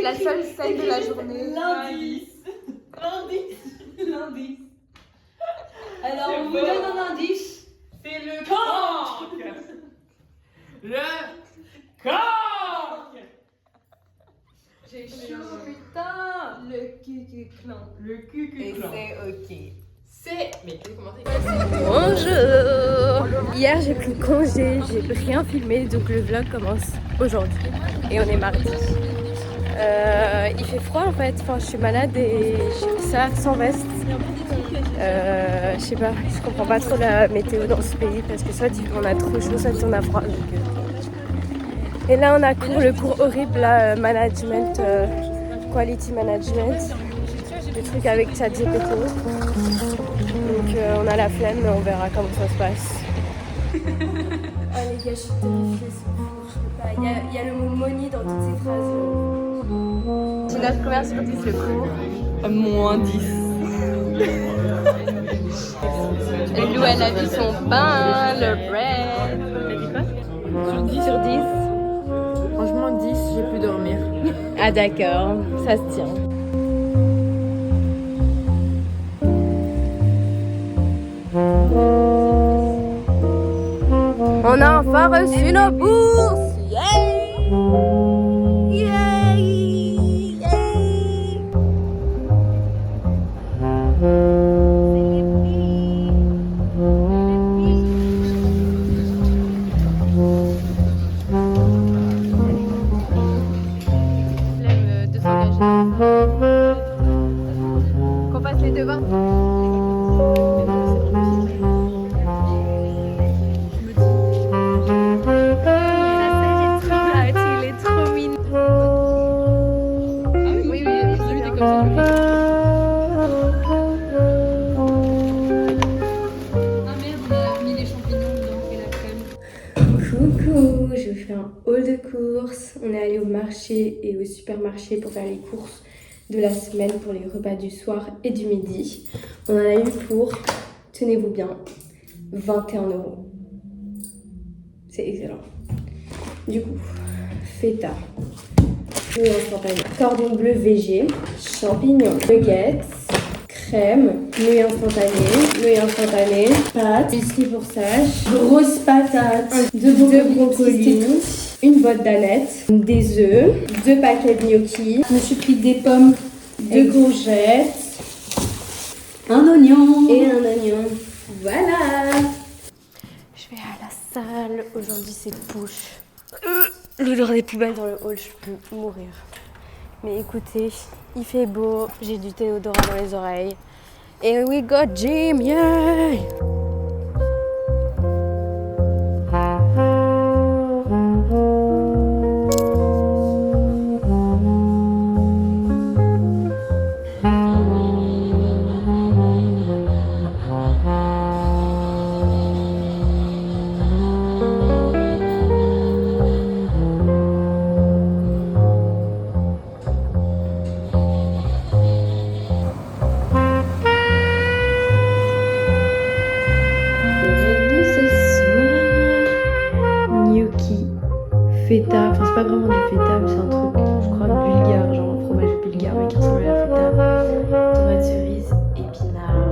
la seule scène de la journée. L'indice. Alors, on vous donne un indice. C'est le coq. Le coq. J'ai chaud, putain. Le cucuclan. Le Et cucuclan. c'est ok. C'est... Mais tu veux commenter? Bonjour. Hier j'ai pris congé, j'ai rien filmé, donc le vlog commence aujourd'hui. Et on est mardi. Il fait froid en fait, enfin, je suis malade et j'ai pris ça sans veste. Je sais pas, je comprends pas trop la météo dans ce pays parce que soit on a trop chaud, soit on a froid. Et là on a le cours horrible là, management, quality management, des trucs avec ChatGPT. Donc on a la flemme mais on verra comment ça se passe. Oh les gars, je suis terrifiée, c'est fou, je peux pas. Il y a le mot money dans toutes ces phrases. C'est notre première sur 10 le cours. Moins 10. Lou elle a vu son pain, le bread. T'as dit quoi? Sur 10 sur 10. Franchement 10, j'ai pu dormir. Ah d'accord, ça se tient. On a enfin reçu nos bourses! Yeah! Yeah! Yeah! Flemme de s'engager. Qu'on passe les devants. Coucou, je fais un haul de courses. On est allé au marché et au supermarché pour faire les courses de la semaine pour les repas du soir et du midi. On en a eu pour, tenez-vous bien, 21 €. C'est excellent. Du coup, feta, nouilles instantanées, cordon bleu VG, champignons, nuggets, crème, nouilles instantanées, pâtes, biscuits pour sage, grosses patates, deux brocolis, une boîte d'alettes, des œufs, 2 paquets de gnocchis. Je me suis pris des pommes, 2 courgettes, un oignon et un oignon. Voilà. Je vais à la salle. Aujourd'hui c'est push. L'odeur des poubelles dans le hall, je peux mourir. Mais écoutez, il fait beau, j'ai du déodorant dans les oreilles. Et we got gym, yeah! Feta, enfin c'est pas vraiment du feta mais c'est un truc je crois bulgare, genre un fromage bulgare mais qui ressemble à la feta. Tomates cerises, épinards.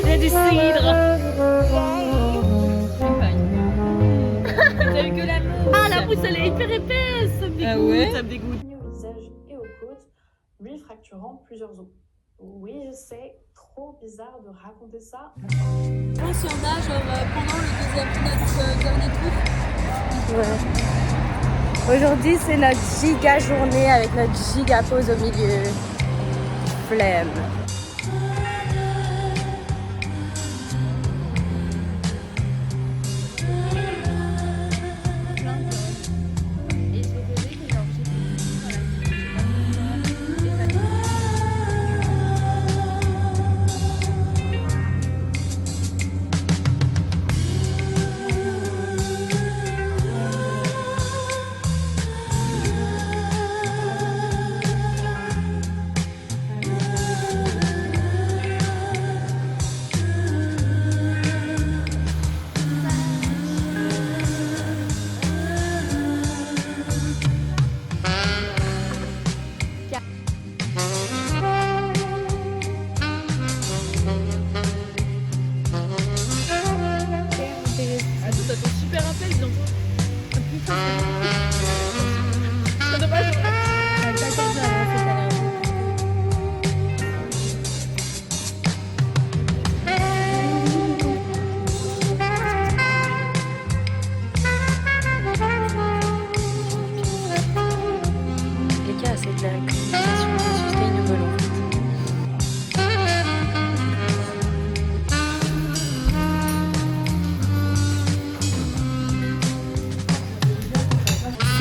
Il y a du cidre. T'as vu que la mousse? Ah la mousse elle est hyper épaisse, ça me dégoûte, Ah ouais? ça me dégoûte. Et aux côtes, lui fracturant plusieurs os. Oui, je sais, trop bizarre de raconter ça. On s'en a genre pendant notre dernier tour. Ouais. Aujourd'hui c'est notre giga journée avec notre giga pause au milieu. Flemme.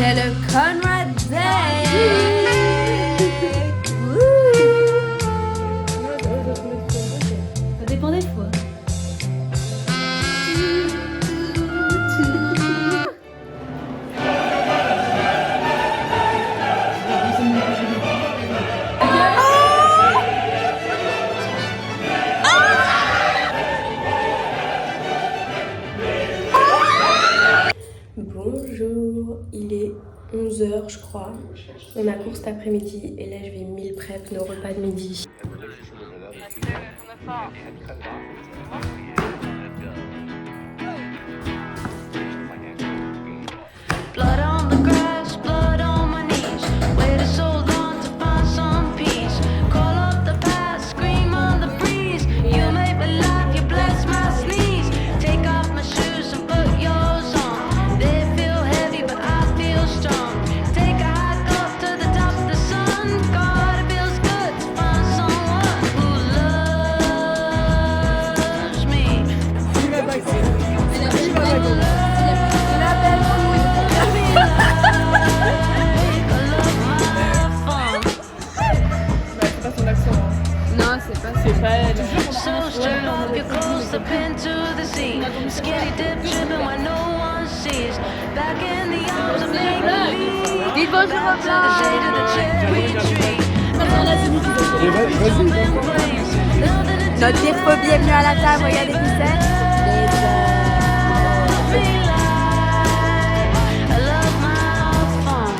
C'est le Conrad Day. Ça dépend des fois. Bonjour, il est 11h je crois. On a cours cet après-midi et là je vais meal prep nos repas de midi. Blood on the grass, blood on my knees. Waited so long to find some peace. Call up the past, scream on the breeze. You make me laugh, you bless my sneeze. Take off my shoes and put yours on. They feel heavy, but I feel strong. Take a hike up to the top of the sun. God, it feels good to find someone who loves me. Non, c'est pas elle. So straight off your clothes up into the sea. Skinny dip dripping when no one sees. Back in the arms of make-believe. Dites bonjour au To the shade of the cherry tree. Notre pire phobie est venue à la table, regardez qui c'est. I love my fun.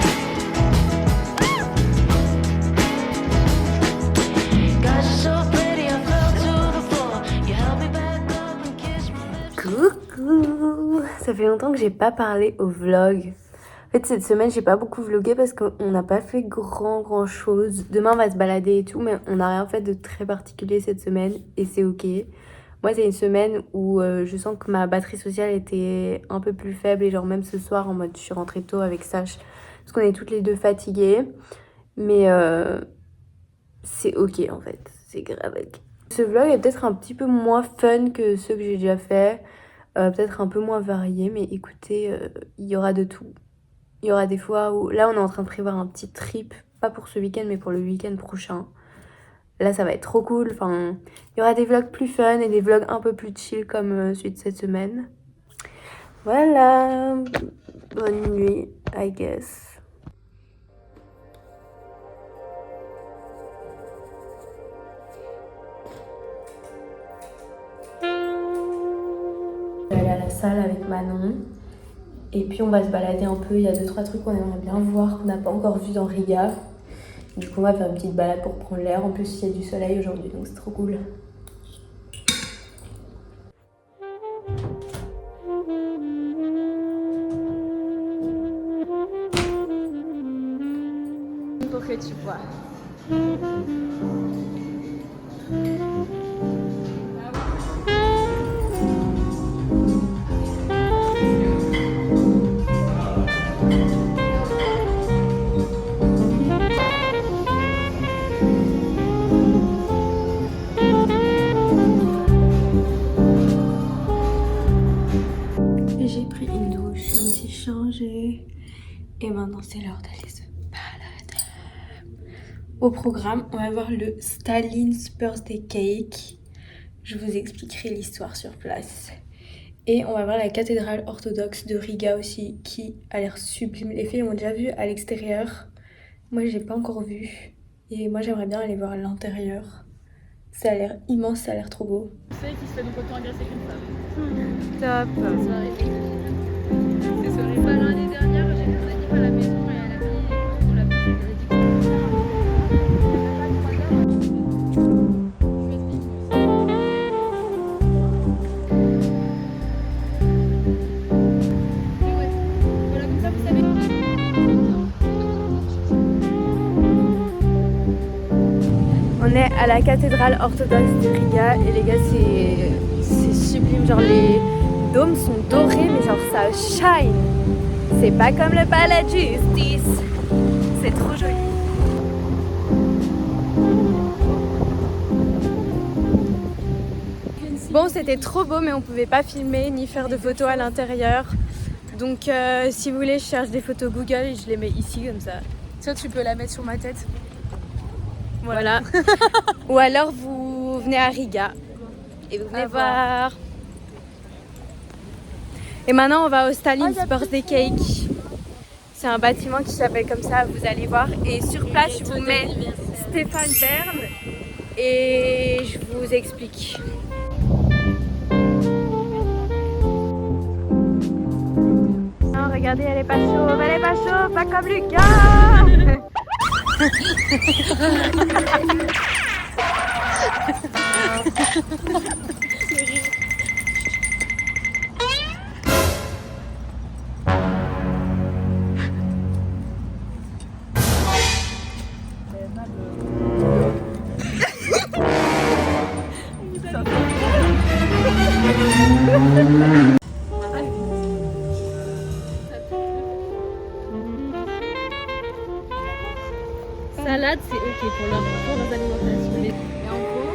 God, you're so pretty, I fell to the floor. You held me back up and kissed my lips. Coucou! Ça fait longtemps que j'ai pas parlé au vlog. En fait cette semaine j'ai pas beaucoup vlogué parce qu'on n'a pas fait grand chose. Demain on va se balader et tout mais on n'a rien fait de très particulier cette semaine et c'est ok. Moi c'est une semaine où je sens que ma batterie sociale était un peu plus faible et genre même ce soir en mode je suis rentrée tôt avec Sach parce qu'on est toutes les deux fatiguées. Mais c'est ok en fait, c'est grave ok. Ce vlog est peut-être un petit peu moins fun que ceux que j'ai déjà fait. Peut-être un peu moins varié mais écoutez, il y aura de tout. Il y aura des fois où... Là, on est en train de prévoir un petit trip. Pas pour ce week-end, mais pour le week-end prochain. Là, ça va être trop cool. Enfin, il y aura des vlogs plus fun et des vlogs un peu plus chill comme celui de cette semaine. Voilà. Bonne nuit, I guess. Je vais aller à la salle avec Manon. Et puis on va se balader un peu, il y a 2-3 trucs qu'on aimerait bien voir qu'on n'a pas encore vu dans Riga. Du coup on va faire une petite balade pour prendre l'air, en plus il y a du soleil aujourd'hui donc c'est trop cool. Pour que tu vois. J'ai pris une douche, je me suis changée et maintenant c'est l'heure d'aller se balader. Au programme, on va voir le Stalin's Birthday Cake. Je vous expliquerai l'histoire sur place. Et on va voir la cathédrale orthodoxe de Riga aussi qui a l'air sublime. Les filles l'ont déjà vu à l'extérieur. Moi je l'ai pas encore vu. Et moi j'aimerais bien aller voir à l'intérieur. Ça a l'air immense, ça a l'air trop beau. Tu sais qui se fait donc autant agresser qu'une femme. Top. C'est horrible. Bah, l'année dernière, j'ai fait un anniv à la maison et elle a mis on l'a fait voilà, comme ça vous savez. On est à la cathédrale orthodoxe de Riga et les gars c'est sublime, genre les dômes sont dorés mais genre ça shine. C'est pas comme le palais de justice, c'est trop joli. Bon c'était trop beau mais on pouvait pas filmer ni faire de photos à l'intérieur Donc si vous voulez, je cherche des photos Google et je les mets ici comme ça. Tiens, tu peux la mettre sur ma tête. Voilà. Ou alors vous venez à Riga et vous venez voir. Et maintenant on va au Stalin's Birthday Cake. C'est un bâtiment qui s'appelle comme ça, vous allez voir. Et sur place, je vous mets Stéphane Bern et je vous explique. Non, regardez, elle est pas chauve, pas comme Lucas. Salade, c'est ok pour leurs alimentations. Et en gros,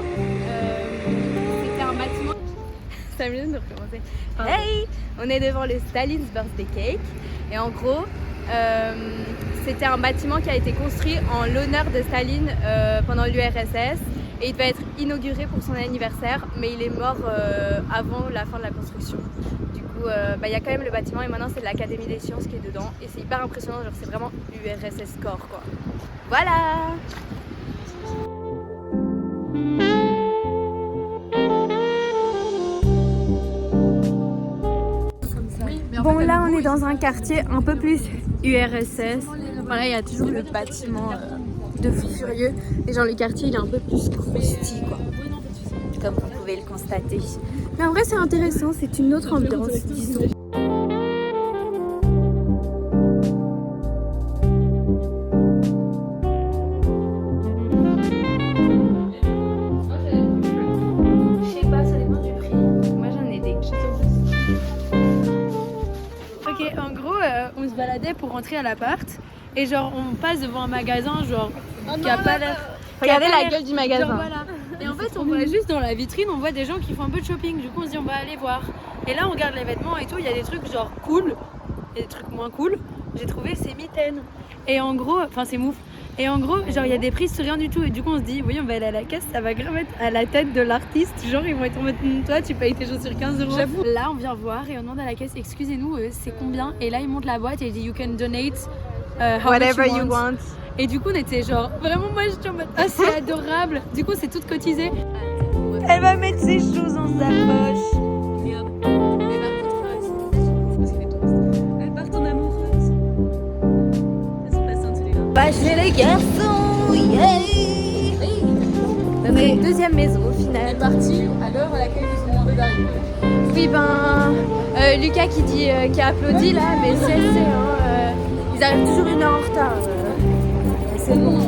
c'était un bâtiment. Ça me vient de recommencer. Hey, on est devant le Stalin's Birthday Cake. Et en gros, c'était un bâtiment qui a été construit en l'honneur de Staline pendant l'URSS. Et il devait être inauguré pour son anniversaire, mais il est mort avant la fin de la construction. Du coup, y a quand même le bâtiment et maintenant c'est l'Académie des sciences qui est dedans. Et c'est hyper impressionnant, genre c'est vraiment URSS core quoi. Voilà! Bon là on est dans un quartier un peu plus URSS. Voilà, il y a toujours le bâtiment de fou furieux. Et genre le quartier il est un peu plus croustillant quoi. Comme vous pouvez le constater. Mais en vrai c'est intéressant, c'est une autre ambiance disons. On se baladait pour rentrer à l'appart et genre on passe devant un magasin genre qui a pas l'air. Regardez la gueule du magasin. Genre, voilà. Et en fait on voit juste dans la vitrine on voit des gens qui font un peu de shopping. Du coup on se dit on va aller voir. Et là on regarde les vêtements et tout, il y a des trucs genre cool et des trucs moins cool. J'ai trouvé ces mitaines. Et en gros, enfin c'est mouf. Et en gros, genre il y a des prix sur rien du tout et du coup on se dit oui on va aller à la caisse, ça va grave être à la tête de l'artiste, genre ils vont être en mode toi tu payes tes chaussures 15 €. J'avoue. Là on vient voir et on demande à la caisse excusez-nous c'est combien et là ils montent la boîte et ils disent you can donate whatever you want. Et du coup on était genre vraiment moi j'étais en mode ah c'est adorable. Du coup c'est tout cotisé. Elle va mettre ses choses dans sa poche. Pas chez les garçons, yeah. C'est une deuxième maison au final. Elle est partie à l'heure à laquelle ils ont demandé d'arriver. Oui Lucas qui applaudit là, mais ils arrivent toujours 1 heure en retard. C'est bon.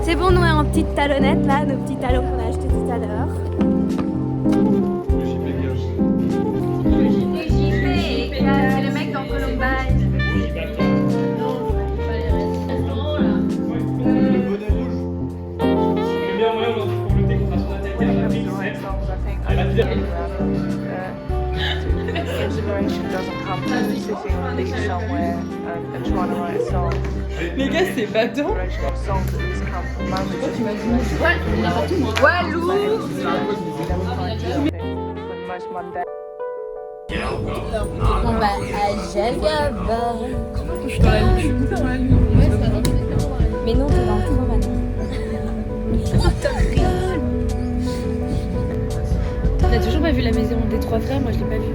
C'est bon, nous on est en petite talonnette là, nos petits talons qu'on a achetés tout à l'heure. C'est le mec dans Columbine. Les gars c'est badant. Walou. On va à Jalgaba. Mais non, t'es dans le train maintenant. On a toujours pas vu la maison des 3 frères, moi je l'ai pas vue.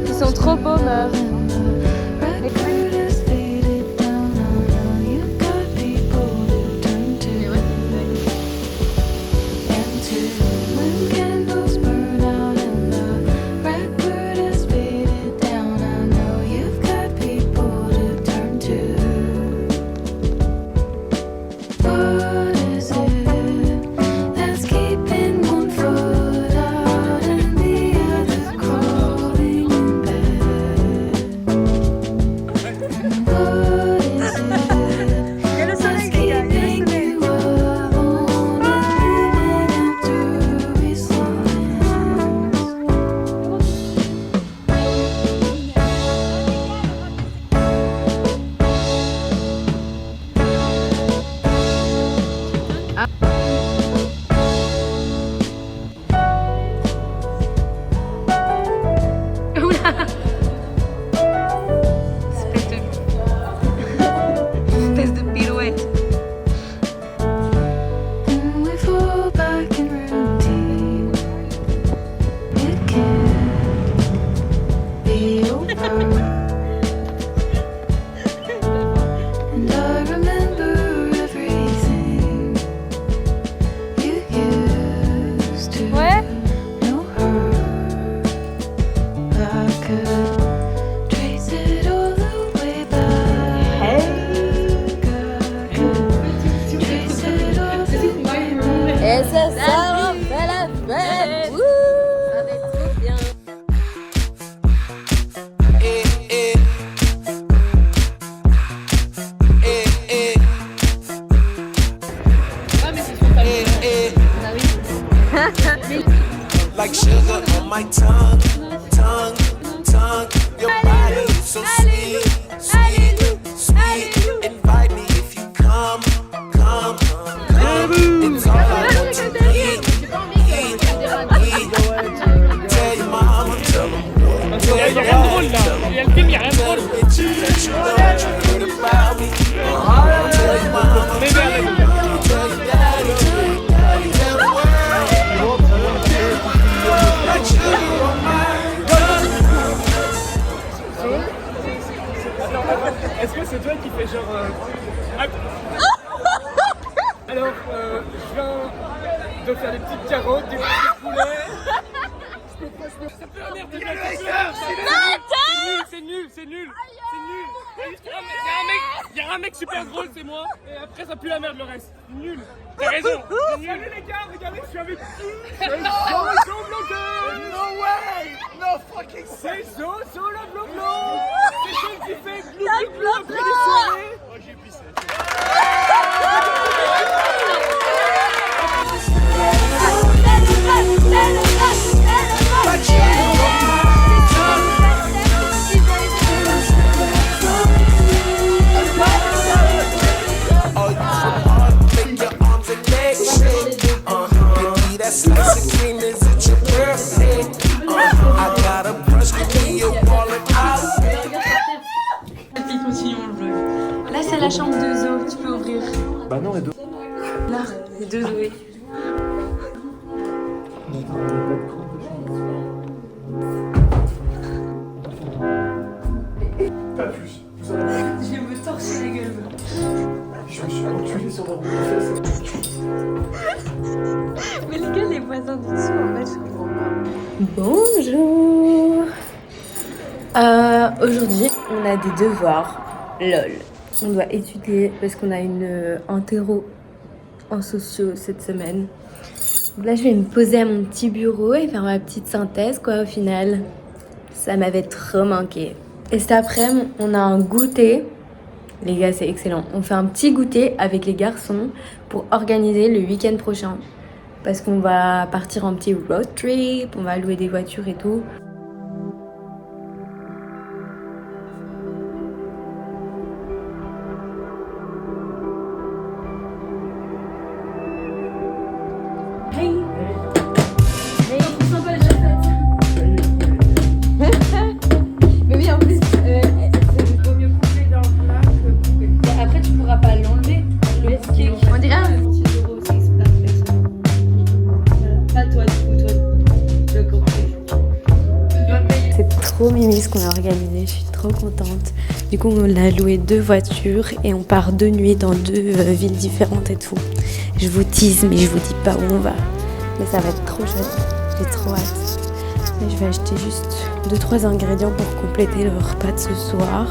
Ils sont trop beaux, meufs. And I remember everything you used to know her. I could trace it all the way back. I could trace it all the way back. Et c'est ça, on fait la fête. Wouh, ça va être trop bien. Like sugar on my tongue, tongue, tongue. Your body is so sweet, sweet, sweet. Invite me if you come, come, come. It's all I want to eat, eat, eat. Tell your mama, tell them. Tell your daddy, tell them. Tell them bitches that you heard about me. Tell your mama, tell your daddy, tell the world. Est-ce que c'est toi qui fais genre Alors, je viens de faire des petites carottes, des petits poulets. Ça peut emmerder c'est nul, c'est nul. Il y a un mec super drôle, c'est moi. Et après, ça pue la merde le reste. Nul. T'as raison. Salut les gars, regardez, je suis avec qui? Solo Bloqueur. No way. No fucking say so. Solo Bloqueur. C'est celui qui fait glou glou glou après les soirées. Oh, j'ai pissé. Continuons le vlog. Là, c'est la chambre de Zo. Tu peux ouvrir. Bah non, et deux. Là, les deux Zoé. Pas plus. Je vais me torcher la gueule. Je me suis enculé sur la boule de fesses. Mais les gars, les voisins du dessous, en fait, je comprends pas. Bonjour. Aujourd'hui, on a des devoirs. LOL. On doit étudier parce qu'on a une interro en sociaux cette semaine. Donc là, je vais me poser à mon petit bureau et faire ma petite synthèse, quoi, au final. Ça m'avait trop manqué. Et cet après-midi, on a un goûter. Les gars, c'est excellent. On fait un petit goûter avec les garçons pour organiser le week-end prochain. Parce qu'on va partir en petit road trip, on va louer des voitures et tout. Mais oui, en plus, il vaut mieux couper dans le plat que couper. Après, tu pourras pas l'enlever. On dirait un petit euro, c'est exprès. Pas toi, du coup, toi, tu as compris. C'est trop mimi ce qu'on a organisé, je suis trop contente. Du coup, on a loué 2 voitures et on part 2 nuits dans 2 villes différentes et tout. Je vous tease, mais je vous dis pas où on va. Mais ça va être trop chouette, j'ai trop hâte. Et je vais acheter juste 2-3 ingrédients pour compléter le repas de ce soir.